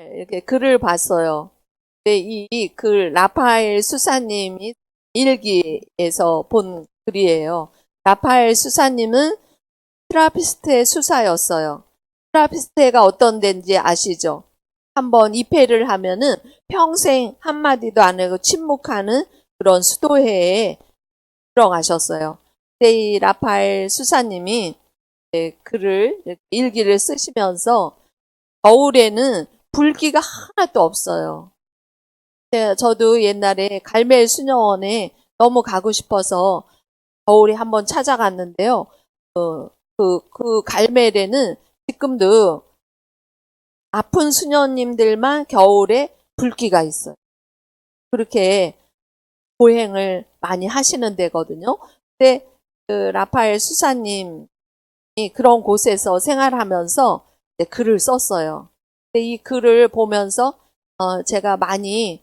이렇게 글을 봤어요. 근데 이 글 라파엘 수사님이 일기에서 본 글이에요. 라파엘 수사님은 트라피스트의 수사였어요. 트라피스트가 어떤 데인지 아시죠? 한번 입회를 하면은 평생 한마디도 안 하고 침묵하는 그런 수도회에 들어가셨어요. 근데 이 라파엘 수사님이 글을 일기를 쓰시면서 겨울에는 불기가 하나도 없어요. 저도 옛날에 갈멜 수녀원에 너무 가고 싶어서 겨울에 한번 찾아갔는데요. 그 갈멜에는 지금도 아픈 수녀님들만 겨울에 불기가 있어요. 그렇게 보행을 많이 하시는 데거든요. 근데 그 라파엘 수사님이 그런 곳에서 생활하면서 글을 썼어요. 근데 이 글을 보면서 제가 많이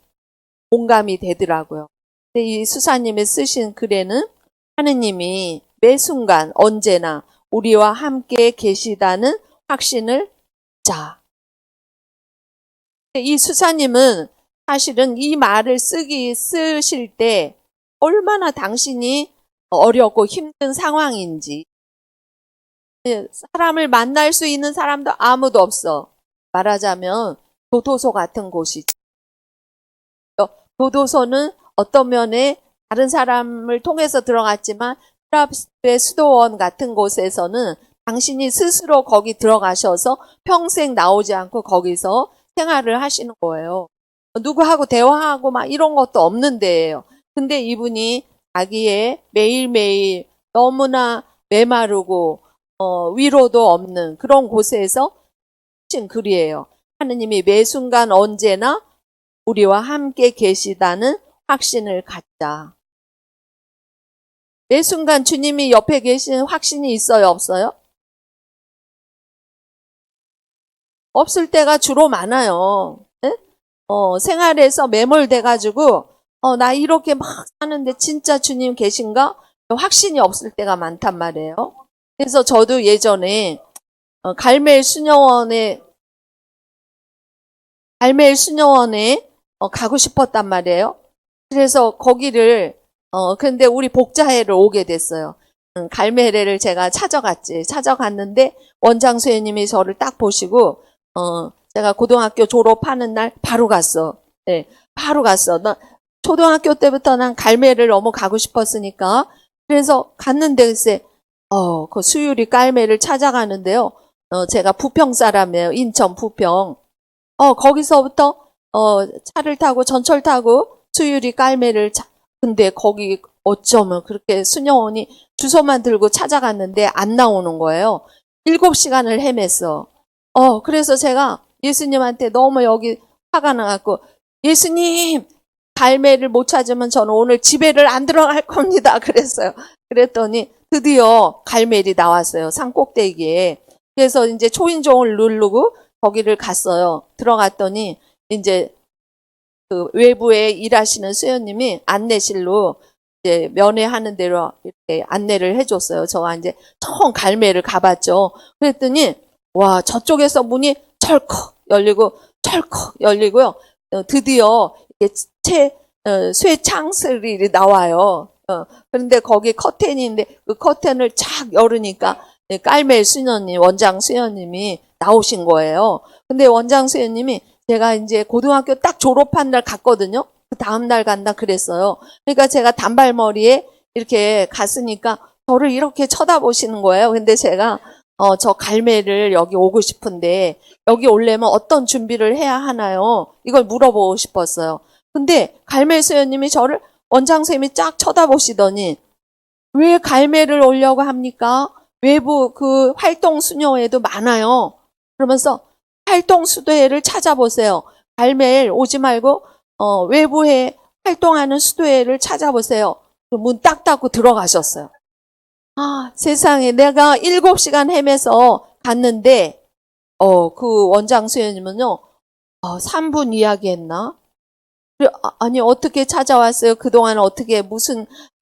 공감이 되더라고요. 근데 이 수사님이 쓰신 글에는 하느님이 매 순간 언제나 우리와 함께 계시다는 확신을 자. 이 수사님은 사실은 이 말을 쓰실 때 얼마나 당신이 어렵고 힘든 상황인지, 사람을 만날 수 있는 사람도 아무도 없어. 말하자면 교도소 같은 곳이지. 교도소는 어떤 면에 다른 사람을 통해서 들어갔지만 트라피스트의 수도원 같은 곳에서는 당신이 스스로 거기 들어가셔서 평생 나오지 않고 거기서 생활을 하시는 거예요. 누구하고 대화하고 막 이런 것도 없는 데예요. 근데 이분이 자기의 매일매일 너무나 메마르고 위로도 없는 그런 곳에서 쓰신 글이에요. 하느님이 매 순간 언제나 우리와 함께 계시다는 확신을 갖자. 매 순간 주님이 옆에 계시는 확신이 있어요, 없어요? 없을 때가 주로 많아요. 네? 생활에서 매몰돼가지고 나 이렇게 막 사는데 진짜 주님 계신가? 확신이 없을 때가 많단 말이에요. 그래서 저도 예전에 갈멜 수녀원에 가고 싶었단 말이에요. 그래서 거기를 근데 우리 복자회를 오게 됐어요. 갈멜회를 제가 찾아갔는데 원장 선생님이 저를 딱 보시고 제가 고등학교 졸업하는 날 바로 갔어. 네, 바로 갔어. 나 초등학교 때부터 난 갈멜을 너무 가고 싶었으니까 그래서 갔는데 글쎄 그 수유리 갈멜을 찾아가는데요. 제가 부평 사람이에요. 인천 부평. 거기서부터 차를 타고 전철 타고 수유리 깔매를 근데 거기 어쩌면 그렇게 수녀원이 주소만 들고 찾아갔는데 안 나오는 거예요. 7시간을 헤맸어. 그래서 제가 예수님한테 너무 여기 화가 나갖고 예수님 갈매를 못 찾으면 저는 오늘 집에를 안 들어갈 겁니다. 그랬어요. 그랬더니 드디어 갈멜이 나왔어요. 산 꼭대기에. 그래서 이제 초인종을 누르고 거기를 갔어요. 들어갔더니 이제 그 외부에 일하시는 수녀님이 안내실로 이제 면회하는 대로 이렇게 안내를 해줬어요. 제가 이제 처음 갈매를 가봤죠. 그랬더니 와 저쪽에서 문이 철컥 열리고요. 드디어 이게 쇠창슬이 나와요. 그런데 거기 커튼이 있는데 그 커튼을 착 열으니까 깔멜 수녀님, 원장 수녀님이 나오신 거예요. 근데 원장 수녀님이 제가 이제 고등학교 딱 졸업한 날 갔거든요. 그 다음 날 간다 그랬어요. 그러니까 제가 단발머리에 이렇게 갔으니까 저를 이렇게 쳐다보시는 거예요. 근데 제가 저 갈매를 여기 오고 싶은데 여기 오려면 어떤 준비를 해야 하나요? 이걸 물어보고 싶었어요. 근데 갈멜 수녀님이 저를 원장 선생님이 쫙 쳐다보시더니 왜 갈매를 오려고 합니까? 외부 그 활동 수녀회도 많아요. 그러면서 활동 수도회를 찾아보세요. 갈멜 오지 말고 외부에 활동하는 수도회를 찾아보세요. 문 딱 닫고 들어가셨어요. 세상에 내가 7시간 헤매서 갔는데 그 원장 수녀님은요 3분 이야기했나? 아니 어떻게 찾아왔어요? 그동안 어떻게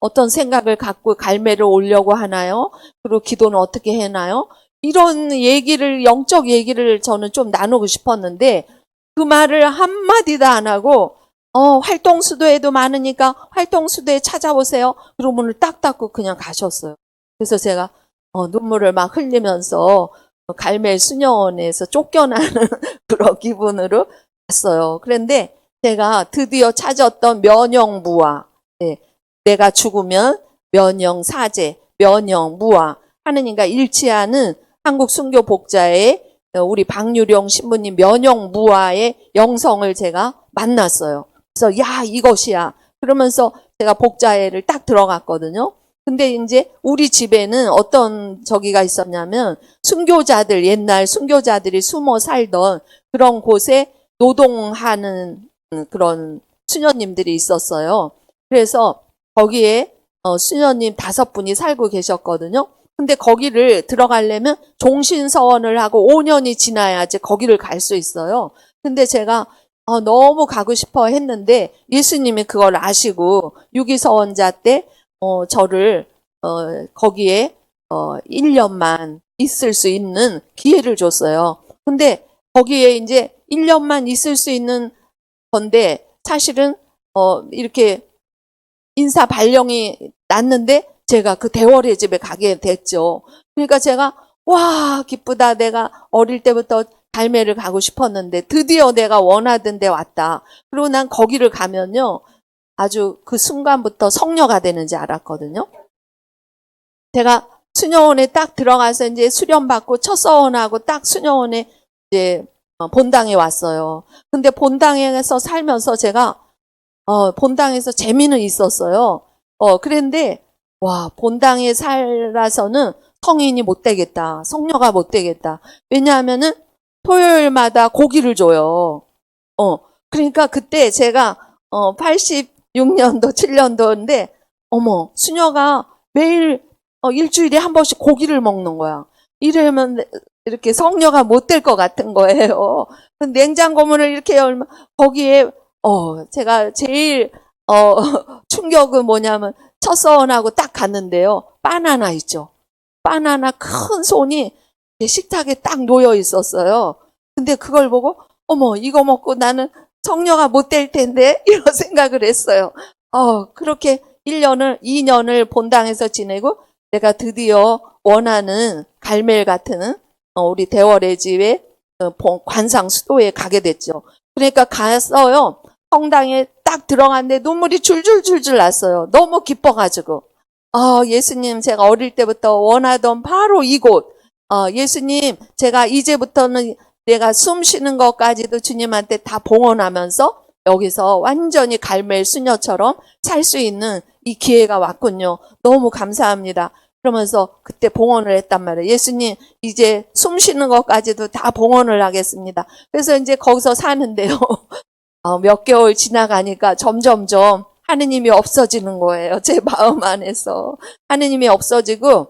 어떤 생각을 갖고 갈매를 오려고 하나요? 그리고 기도는 어떻게 해나요? 이런 얘기를 영적 얘기를 저는 좀 나누고 싶었는데 그 말을 한마디도 안 하고, 활동수도에도 많으니까 활동수도에 찾아오세요. 그러고 문을 딱 닫고 그냥 가셨어요. 그래서 제가, 눈물을 막 흘리면서 갈멜 수녀원에서 쫓겨나는 그런 기분으로 갔어요. 그런데 제가 드디어 찾았던 면역무화, 네, 내가 죽으면 면역사제, 면역무화, 하느님과 일치하는 한국 순교 복자의 우리 박유령 신부님 면역무화의 영성을 제가 만났어요. 그래서 야, 이것이야. 그러면서 제가 복자회를 딱 들어갔거든요. 근데 이제 우리 집에는 어떤 저기가 있었냐면 순교자들, 옛날 순교자들이 숨어 살던 그런 곳에 노동하는 그런 수녀님들이 있었어요. 그래서 거기에 수녀님 5분이 살고 계셨거든요. 근데 거기를 들어가려면 종신서원을 하고 5년이 지나야지 거기를 갈 수 있어요. 근데 제가 너무 가고 싶어 했는데 예수님이 그걸 아시고 유기서원자 때 저를 거기에 1년만 있을 수 있는 기회를 줬어요. 근데 거기에 이제 1년만 있을 수 있는 건데 사실은 이렇게 인사 발령이 났는데 제가 그 대월의 집에 가게 됐죠. 그러니까 제가 와, 기쁘다. 내가 어릴 때부터 갈매를 가고 싶었는데 드디어 내가 원하던 데 왔다. 그리고 난 거기를 가면요, 아주 그 순간부터 성녀가 되는지 알았거든요. 제가 수녀원에 딱 들어가서 이제 수련받고 첫 서원하고 딱 수녀원에 이제 본당에 왔어요. 근데 본당에서 살면서 제가 본당에서 재미는 있었어요. 그런데 와, 본당에 살아서는 성인이 못 되겠다. 성녀가 못 되겠다. 왜냐하면은 토요일마다 고기를 줘요. 그러니까 그때 제가 86년도, 7년도인데 어머, 수녀가 매일 일주일에 한 번씩 고기를 먹는 거야. 이러면 이렇게 성녀가 못 될 것 같은 거예요. 냉장고 문을 이렇게 열면 거기에 제가 제일 충격은 뭐냐면 첫 서원하고 딱 갔는데요. 바나나 있죠. 바나나 큰 손이 식탁에 딱 놓여 있었어요. 근데 그걸 보고 어머, 이거 먹고 나는 성녀가 못 될 텐데 이런 생각을 했어요. 그렇게 2년을 본당에서 지내고 내가 드디어 원하는 갈멜 같은 우리 대월의 집에 관상 수도에 가게 됐죠. 그러니까 갔어요. 성당에 딱 들어갔는데 눈물이 줄줄줄줄 났어요. 너무 기뻐가지고. 예수님, 제가 어릴 때부터 원하던 바로 이곳. 예수님, 제가 이제부터는 내가 숨 쉬는 것까지도 주님한테 다 봉헌하면서 여기서 완전히 갈멜 수녀처럼 살 수 있는 이 기회가 왔군요. 너무 감사합니다. 그러면서 그때 봉헌을 했단 말이에요. 예수님, 이제 숨 쉬는 것까지도 다 봉헌을 하겠습니다. 그래서 이제 거기서 사는데요. 몇 개월 지나가니까 점점점 하느님이 없어지는 거예요. 제 마음 안에서. 하느님이 없어지고,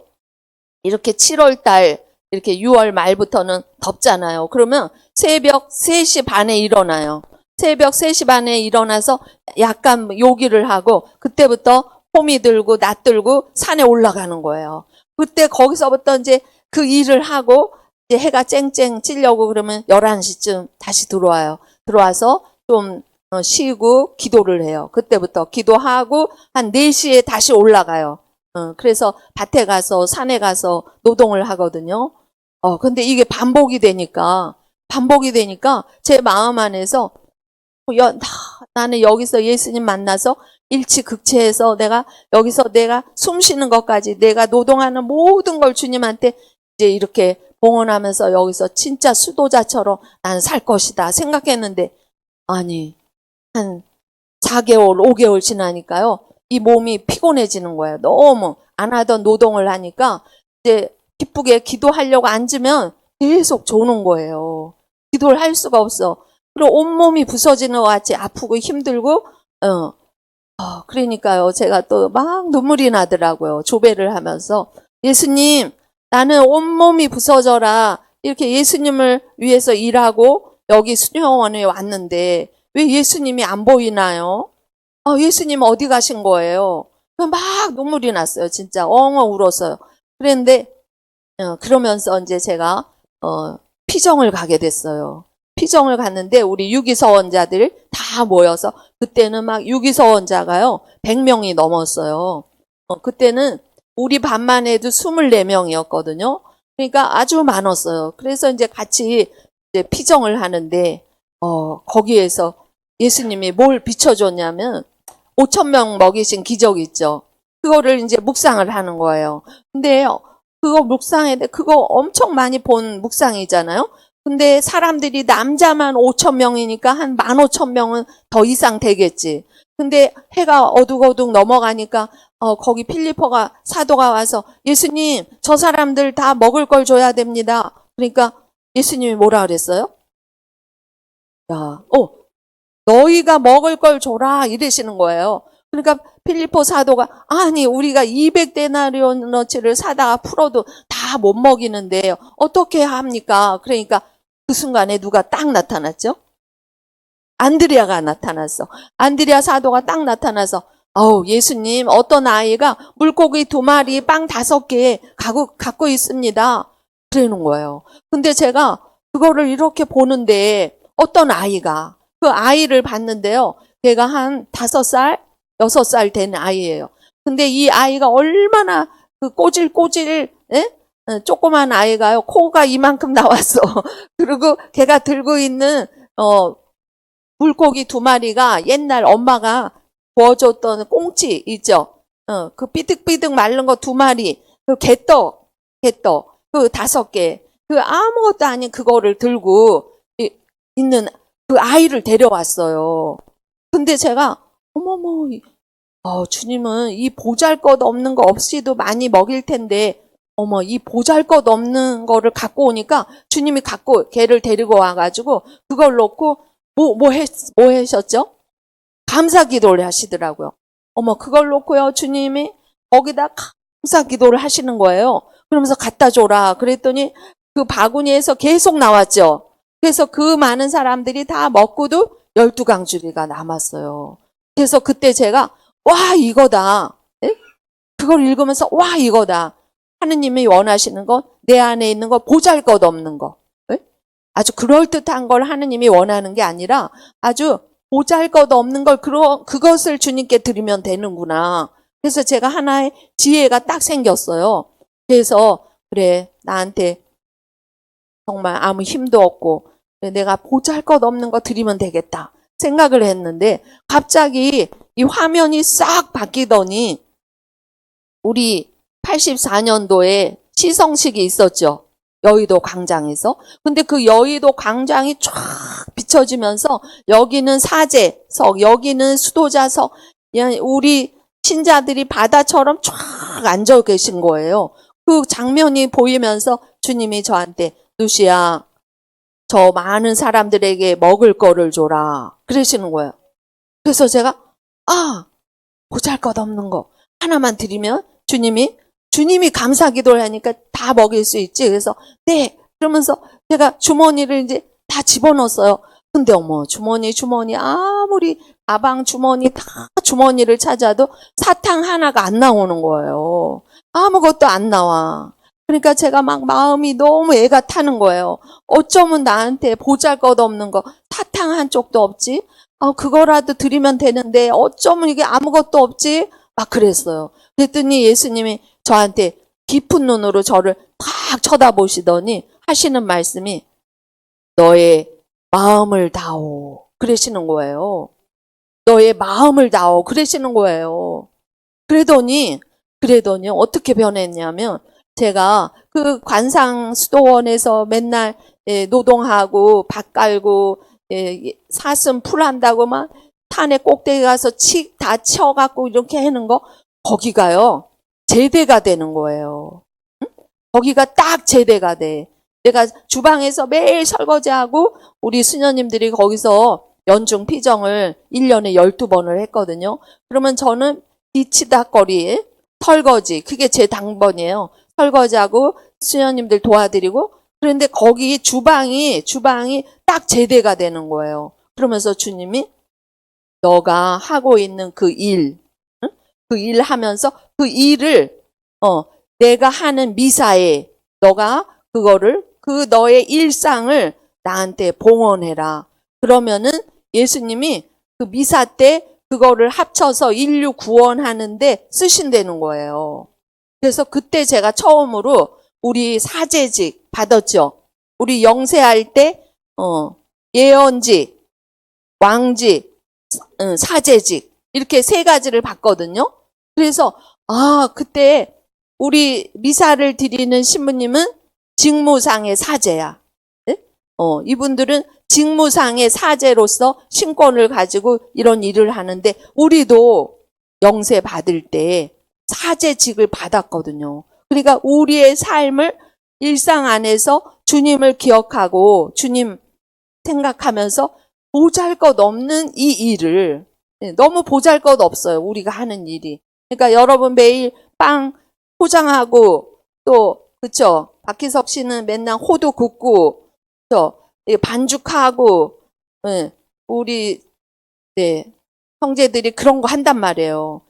이렇게 7월 달, 이렇게 6월 말부터는 덥잖아요. 그러면 새벽 3시 반에 일어나요. 새벽 3시 반에 일어나서 약간 요기를 하고, 그때부터 홈이 들고, 낯 들고, 산에 올라가는 거예요. 그때 거기서부터 이제 그 일을 하고, 이제 해가 쨍쨍 찌려고 그러면 11시쯤 다시 들어와요. 들어와서 좀 쉬고 기도를 해요. 그때부터 기도하고 한 4시에 다시 올라가요. 그래서 밭에 가서 산에 가서 노동을 하거든요. 근데 이게 반복이 되니까 제 마음 안에서 나는 여기서 예수님 만나서 일치극체해서 여기서 내가 숨 쉬는 것까지 내가 노동하는 모든 걸 주님한테 이제 이렇게 봉헌하면서 여기서 진짜 수도자처럼 나는 살 것이다 생각했는데 아니 한 4개월, 5개월 지나니까요. 이 몸이 피곤해지는 거예요. 너무 안 하던 노동을 하니까 이제 기쁘게 기도하려고 앉으면 계속 조는 거예요. 기도를 할 수가 없어. 그리고 온몸이 부서지는 것 같이 아프고 힘들고 그러니까요. 제가 또 막 눈물이 나더라고요. 조배를 하면서 예수님, 나는 온몸이 부서져라. 이렇게 예수님을 위해서 일하고 여기 수녀원에 왔는데 왜 예수님이 안 보이나요? 예수님 어디 가신 거예요? 막 눈물이 났어요. 진짜 엉엉 울었어요. 그런데 그러면서 이제 제가 피정을 가게 됐어요. 피정을 갔는데 우리 유기서원자들 다 모여서 그때는 막 유기서원자가요 100명이 넘었어요. 그때는 우리 반만 해도 24명이었거든요. 그러니까 아주 많았어요. 그래서 이제 같이 이제 피정을 하는데 거기에서 예수님이 뭘 비춰줬냐면 5,000명 먹이신 기적 있죠. 그거를 이제 묵상을 하는 거예요. 근데 그거 묵상했는데 그거 엄청 많이 본 묵상이잖아요. 근데 사람들이 남자만 5,000명이니까 한 15,000명은 더 이상 되겠지. 근데 해가 어둑어둑 넘어가니까 거기 필리포가 사도가 와서 예수님 저 사람들 다 먹을 걸 줘야 됩니다. 그러니까 예수님이 뭐라 그랬어요? 야, 너희가 먹을 걸 줘라 이러시는 거예요. 그러니까 필리포 사도가 아니 우리가 200데나리온어치를 사다가 풀어도 다 못 먹이는데 어떻게 합니까? 그러니까 그 순간에 누가 딱 나타났죠? 안드레아가 나타났어. 안드레아 사도가 딱 나타나서 예수님 어떤 아이가 물고기 2마리 빵 5개 갖고 있습니다. 그러는 거예요. 근데 제가 그거를 이렇게 보는데 어떤 아이가 그 아이를 봤는데요. 걔가 한 5살, 6살 된 아이예요. 근데 이 아이가 얼마나 그 꼬질꼬질 조그만 아이가요. 코가 이만큼 나왔어. 그리고 걔가 들고 있는 물고기 2마리가 옛날 엄마가 구워줬던 꽁치 있죠. 그 삐득삐득 마른 거 2마리. 그 개떡 그 5개. 그 아무것도 아닌 그거를 들고 있는 그 아이를 데려왔어요. 근데 제가 어머머 주님은 이 보잘것없는 거 없이도 많이 먹일 텐데 이 보잘것없는 거를 갖고 오니까 주님이 걔를 데리고 와가지고 그걸 놓고 뭐 하셨죠? 감사 기도를 하시더라고요. 그걸 놓고요 주님이 거기다 감사 기도를 하시는 거예요. 그러면서 갖다 줘라 그랬더니 그 바구니에서 계속 나왔죠. 그래서 그 많은 사람들이 다 먹고도 12강주리가 남았어요. 그래서 그때 제가 와 이거다. 그걸 읽으면서 와 이거다. 하느님이 원하시는 건 내 안에 있는 거 보잘것없는 거. 아주 그럴듯한 걸 하느님이 원하는 게 아니라 아주 보잘것없는 걸 그것을 주님께 드리면 되는구나. 그래서 제가 하나의 지혜가 딱 생겼어요. 그래서 그래 나한테 정말 아무 힘도 없고 내가 보잘것없는 거 드리면 되겠다 생각을 했는데 갑자기 이 화면이 싹 바뀌더니 우리 84년도에 시성식이 있었죠. 여의도 광장에서. 근데 그 여의도 광장이 쫙 비춰지면서 여기는 사제석, 여기는 수도자석, 우리 신자들이 바다처럼 쫙 앉아 계신 거예요. 그 장면이 보이면서 주님이 저한테 누시야 저 많은 사람들에게 먹을 거를 줘라 그러시는 거예요. 그래서 제가 보잘것없는 거 하나만 드리면 주님이 감사 기도를 하니까 다 먹일 수 있지. 그래서 네 그러면서 제가 주머니를 이제 다 집어넣었어요. 근데 주머니 아무리 가방 주머니 다 주머니를 찾아도 사탕 하나가 안 나오는 거예요. 아무것도 안 나와. 그러니까 제가 막 마음이 너무 애가 타는 거예요. 어쩌면 나한테 보잘것없는 거 사탕 한 쪽도 없지? 그거라도 드리면 되는데 어쩌면 이게 아무것도 없지? 막 그랬어요. 그랬더니 예수님이 저한테 깊은 눈으로 저를 탁 쳐다보시더니 하시는 말씀이 너의 마음을 다오 그러시는 거예요. 너의 마음을 다오 그러시는 거예요. 그러더니 어떻게 변했냐면 제가 그 관상수도원에서 맨날 노동하고 밭 깔고 사슴 풀한다고 막 산에 꼭대기 가서 다 쳐갖고 이렇게 하는 거 거기가요 제대가 되는 거예요. 응? 거기가 딱 제대가 돼. 내가 주방에서 매일 설거지하고 우리 수녀님들이 거기서 연중 피정을 1년에 12번을 했거든요. 그러면 저는 뒤치다거리 설거지 그게 제 당번이에요. 설거지하고 수녀님들 도와드리고 그런데 거기 주방이 딱 제대가 되는 거예요. 그러면서 주님이 너가 하고 있는 그 일, 그 일 하면서 그 일을 내가 하는 미사에 너가 그거를 그 너의 일상을 나한테 봉헌해라. 그러면은 예수님이 그 미사 때 그거를 합쳐서 인류 구원하는데 쓰신다는 거예요. 그래서 그때 제가 처음으로 우리 사제직 받았죠. 우리 영세할 때 예언직, 왕직, 사제직 이렇게 세 가지를 받거든요. 그래서 그때 우리 미사를 드리는 신부님은 직무상의 사제야. 네? 이분들은 직무상의 사제로서 신권을 가지고 이런 일을 하는데 우리도 영세 받을 때 사제직을 받았거든요. 그러니까 우리의 삶을 일상 안에서 주님을 기억하고 주님 생각하면서 보잘것없는 이 일을 너무 보잘것없어요. 우리가 하는 일이. 그러니까 여러분 매일 빵 포장하고 또 그쵸? 박희석 씨는 맨날 호두 굽고 그쵸? 반죽하고 우리 형제들이 그런 거 한단 말이에요.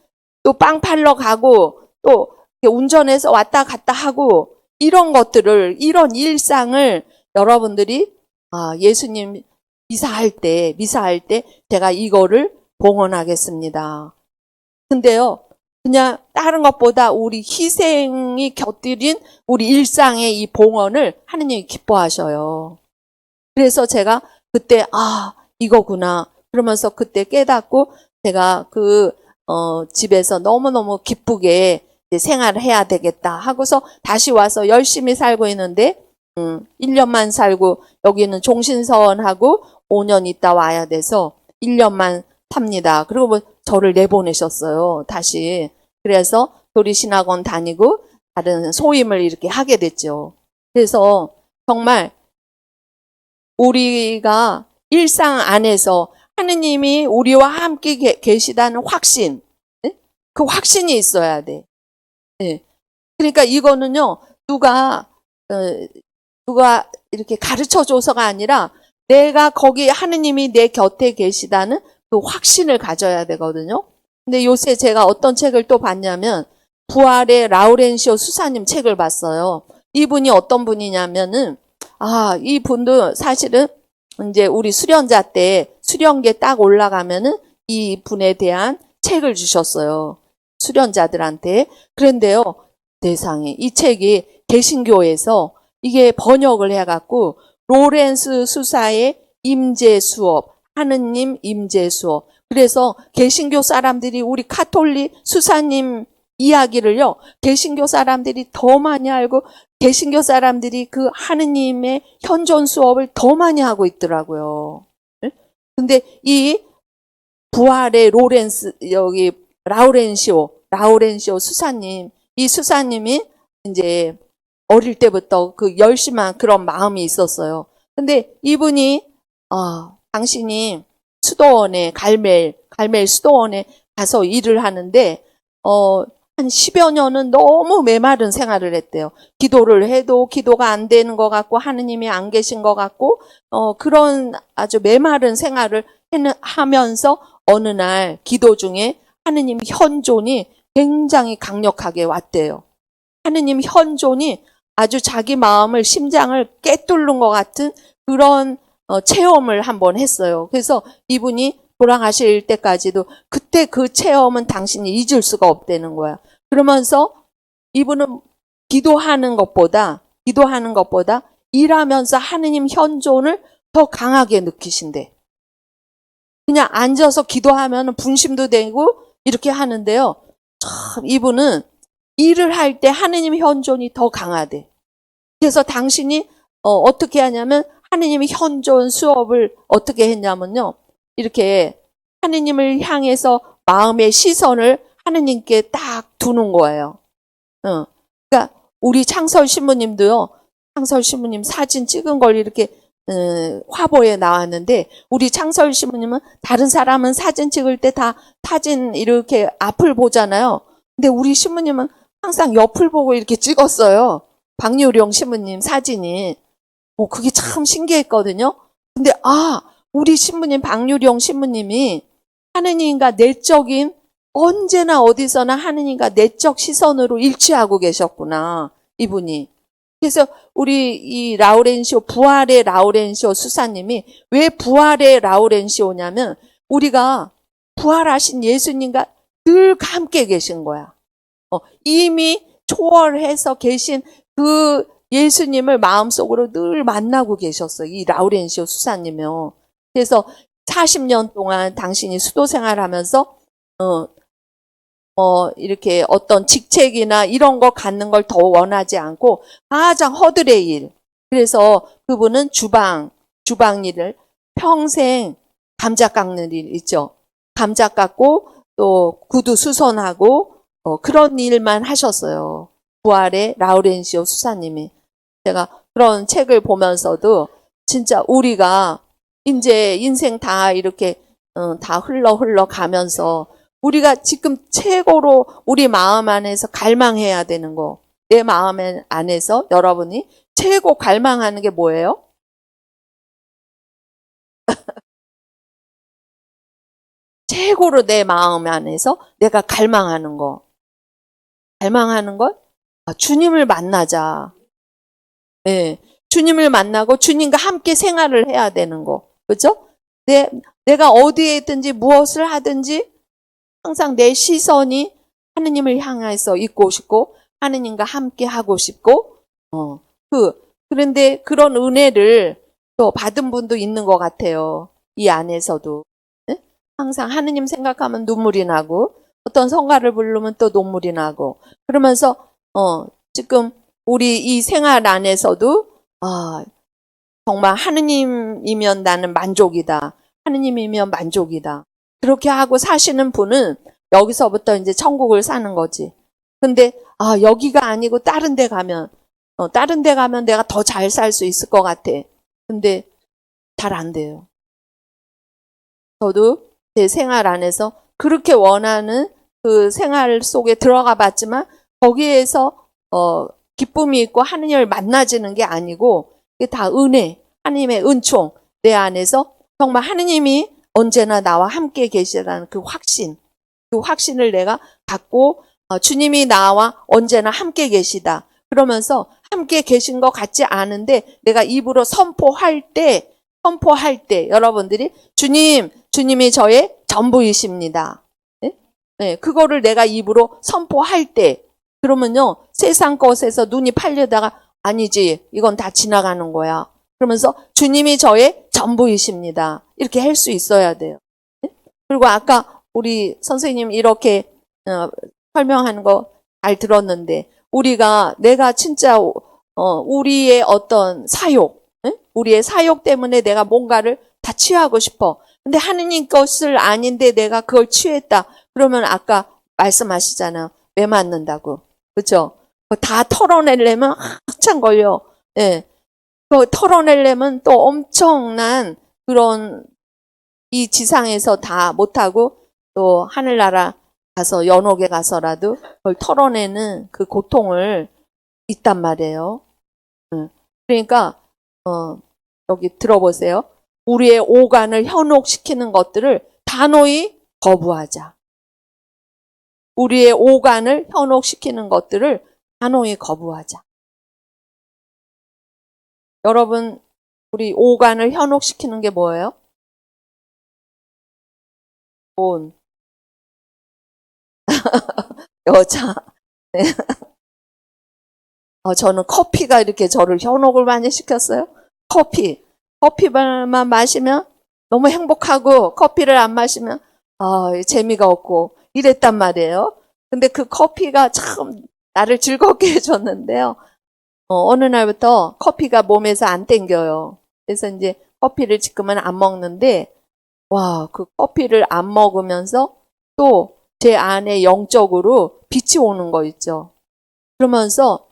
또 빵 팔러 가고 또 운전해서 왔다 갔다 하고 이런 것들을 이런 일상을 여러분들이 예수님 미사할 때 제가 이거를 봉헌하겠습니다. 근데요. 그냥 다른 것보다 우리 희생이 곁들인 우리 일상의 이 봉헌을 하느님이 기뻐하셔요. 그래서 제가 그때 이거구나 그러면서 그때 깨닫고 제가 집에서 너무너무 기쁘게 생활을 해야 되겠다 하고서 다시 와서 열심히 살고 있는데 1년만 살고 여기는 종신서원하고 5년 있다 와야 돼서 1년만 삽니다. 그리고 뭐 저를 내보내셨어요. 다시. 그래서 도리신학원 다니고 다른 소임을 이렇게 하게 됐죠. 그래서 정말 우리가 일상 안에서 하느님이 우리와 함께 계시다는 확신, 그 확신이 있어야 돼. 그러니까 이거는요, 누가 이렇게 가르쳐 줘서가 아니라 내가 거기 하느님이 내 곁에 계시다는 그 확신을 가져야 되거든요. 근데 요새 제가 어떤 책을 또 봤냐면 부활의 라우렌시오 수사님 책을 봤어요. 이분이 어떤 분이냐면은 이분도 사실은 이제 우리 수련자 때 수련계 딱 올라가면은 이 분에 대한 책을 주셨어요. 수련자들한테. 그런데요. 세상에 이 책이 개신교에서 이게 번역을 해갖고 로렌스 수사의 임재 수업, 하느님 임재 수업. 그래서 개신교 사람들이 우리 카톨릭 수사님 이야기를요, 개신교 사람들이 더 많이 알고 개신교 사람들이 그 하느님의 현존 수업을 더 많이 하고 있더라고요. 근데 이 부활의 라우렌시오 수사님, 이 수사님이 이제 어릴 때부터 그 열심한 그런 마음이 있었어요. 근데 이분이 당신이 수도원에 갈멜 수도원에 가서 일을 하는데 한 10여 년은 너무 메마른 생활을 했대요. 기도를 해도 기도가 안 되는 것 같고 하느님이 안 계신 것 같고 그런 아주 메마른 생활을 하면서 어느 날 기도 중에 하느님 현존이 굉장히 강력하게 왔대요. 하느님 현존이 아주 자기 마음을 심장을 꿰뚫는 것 같은 그런 체험을 한번 했어요. 그래서 이분이 돌아가실 때까지도 그때 그 체험은 당신이 잊을 수가 없다는 거야. 그러면서 이분은 기도하는 것보다 일하면서 하느님 현존을 더 강하게 느끼신대. 그냥 앉아서 기도하면 분심도 되고 이렇게 하는데요. 참 이분은 일을 할 때 하느님 현존이 더 강하대. 그래서 당신이 어떻게 하냐면 하느님의 현존 수업을 어떻게 했냐면요. 이렇게 하느님을 향해서 마음의 시선을 하느님께 딱 두는 거예요. 그러니까 우리 창설 신부님도요. 창설 신부님 사진 찍은 걸 이렇게 화보에 나왔는데 우리 창설 신부님은 다른 사람은 사진 찍을 때 다 사진 이렇게 앞을 보잖아요. 근데 우리 신부님은 항상 옆을 보고 이렇게 찍었어요. 박유령 신부님 사진이. 그게 참 신기했거든요. 근데 우리 신부님 박유령 신부님이 하느님과 내적인 언제나 어디서나 하느님과 내적 시선으로 일치하고 계셨구나. 이분이. 그래서 우리 이 라우렌시오, 부활의 라우렌시오 수사님이 왜 부활의 라우렌시오냐면 우리가 부활하신 예수님과 늘 함께 계신 거야. 이미 초월해서 계신 그 예수님을 마음속으로 늘 만나고 계셨어요. 이 라우렌시오 수사님이요. 그래서 40년 동안 당신이 수도 생활하면서 이렇게 어떤 직책이나 이런 거 갖는 걸 더 원하지 않고 가장 허들의 일. 그래서 그분은 주방 일을 평생 감자 깎는 일 있죠. 감자 깎고 또 구두 수선하고 그런 일만 하셨어요. 부활의 라우렌시오 수사님이. 제가 그런 책을 보면서도 진짜 우리가 이제 인생 다 이렇게 다 흘러 가면서 우리가 지금 최고로 우리 마음 안에서 갈망해야 되는 거, 내 마음 안에서 여러분이 최고 갈망하는 게 뭐예요? 최고로 내 마음 안에서 내가 갈망하는 거. 주님을 만나자. 네, 주님을 만나고 주님과 함께 생활을 해야 되는 거. 그렇죠? 내가 어디에 있든지 무엇을 하든지 항상 내 시선이 하느님을 향해서 있고 싶고 하느님과 함께 하고 싶고 그런데 그런 은혜를 또 받은 분도 있는 것 같아요. 이 안에서도. 네? 항상 하느님 생각하면 눈물이 나고 어떤 성가를 부르면 또 눈물이 나고 그러면서 지금 우리 이 생활 안에서도 정말 하느님이면 나는 만족이다. 하느님이면 만족이다. 그렇게 하고 사시는 분은 여기서부터 이제 천국을 사는 거지. 근데 여기가 아니고 다른 데 가면 내가 더 잘 살 수 있을 것 같아. 근데 잘 안 돼요. 저도 제 생활 안에서 그렇게 원하는 그 생활 속에 들어가 봤지만 거기에서 기쁨이 있고 하느님을 만나지는 게 아니고 이게 다 은혜, 하느님의 은총 내 안에서 정말 하느님이 언제나 나와 함께 계시다는 그 확신을 내가 갖고 주님이 나와 언제나 함께 계시다. 그러면서 함께 계신 것 같지 않은데 내가 입으로 선포할 때 여러분들이 주님이 저의 전부이십니다. 네, 그거를 내가 입으로 선포할 때 그러면요 세상 것에서 눈이 팔려다가 아니지 이건 다 지나가는 거야. 그러면서 주님이 저의 전부이십니다. 이렇게 할 수 있어야 돼요. 네? 그리고 아까 우리 선생님 이렇게 설명하는 거 잘 들었는데 내가 진짜 우리의 어떤 사욕, 우리의 사욕 때문에 내가 뭔가를 다 취하고 싶어. 근데 하느님 것을 아닌데 내가 그걸 취했다. 그러면 아까 말씀하시잖아요. 매 맞는다고. 그렇죠? 다 털어내려면 한참 걸려. 예. 그 털어내려면 또 엄청난 그런 이 지상에서 다 못하고 또 하늘나라 가서 연옥에 가서라도 그걸 털어내는 그 고통을 있단 말이에요. 그러니까 여기 들어보세요. 우리의 오간을 현혹시키는 것들을 단호히 거부하자. 우리의 오간을 현혹시키는 것들을 단호히 거부하자. 여러분, 우리 오간을 현혹시키는 게 뭐예요? 돈, 여자. 네. 저는 커피가 이렇게 저를 현혹을 많이 시켰어요. 커피만 마시면 너무 행복하고 커피를 안 마시면 재미가 없고 이랬단 말이에요. 근데 그 커피가 참 나를 즐겁게 해줬는데요. 어느 날부터 커피가 몸에서 안 땡겨요. 그래서 이제 커피를 지금은 안 먹는데 그 커피를 안 먹으면서 또 제 안에 영적으로 빛이 오는 거 있죠. 그러면서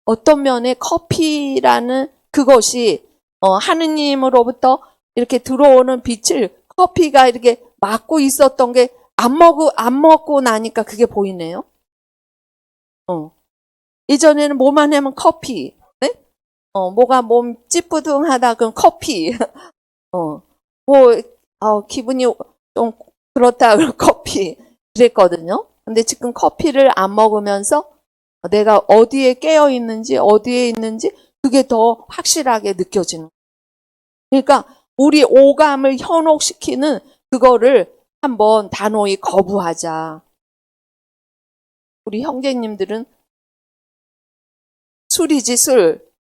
어떤 면에 커피라는 그것이 하느님으로부터 이렇게 들어오는 빛을 커피가 이렇게 막고 있었던 게 안 먹고 나니까 그게 보이네요. 이전에는 뭐만 하면 커피, 네? 뭐가 몸 찌뿌둥하다 그럼 커피, 기분이 좀 그렇다 그럼 커피 그랬거든요. 근데 지금 커피를 안 먹으면서 내가 어디에 깨어 있는지, 어디에 있는지, 그게 더 확실하게 느껴지는. 그러니까, 우리 오감을 현혹시키는 그거를 한번 단호히 거부하자. 우리 형제님들은 술이지, 술.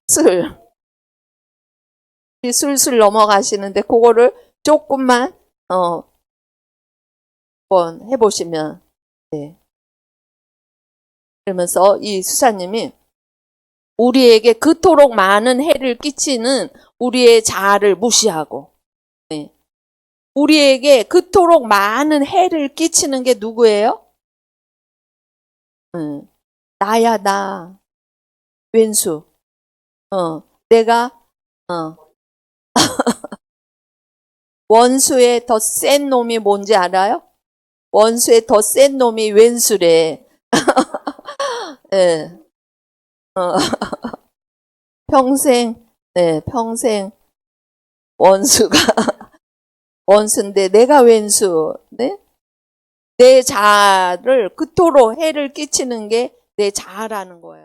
술. 술술 넘어가시는데, 그거를 조금만, 한번 해보시면, 네. 그러면서 이 수사님이 우리에게 그토록 많은 해를 끼치는 우리의 자아를 무시하고, 네. 우리에게 그토록 많은 해를 끼치는 게 누구예요? 나야, 나. 왼수. 내가, 원수의 더 센 놈이 뭔지 알아요? 원수의 더 센 놈이 왼수래. 네. 평생, 네, 평생 원수가, 원수인데 내가 왼수, 네? 내 자아를 그토록 해를 끼치는 게 내 자아라는 거예요.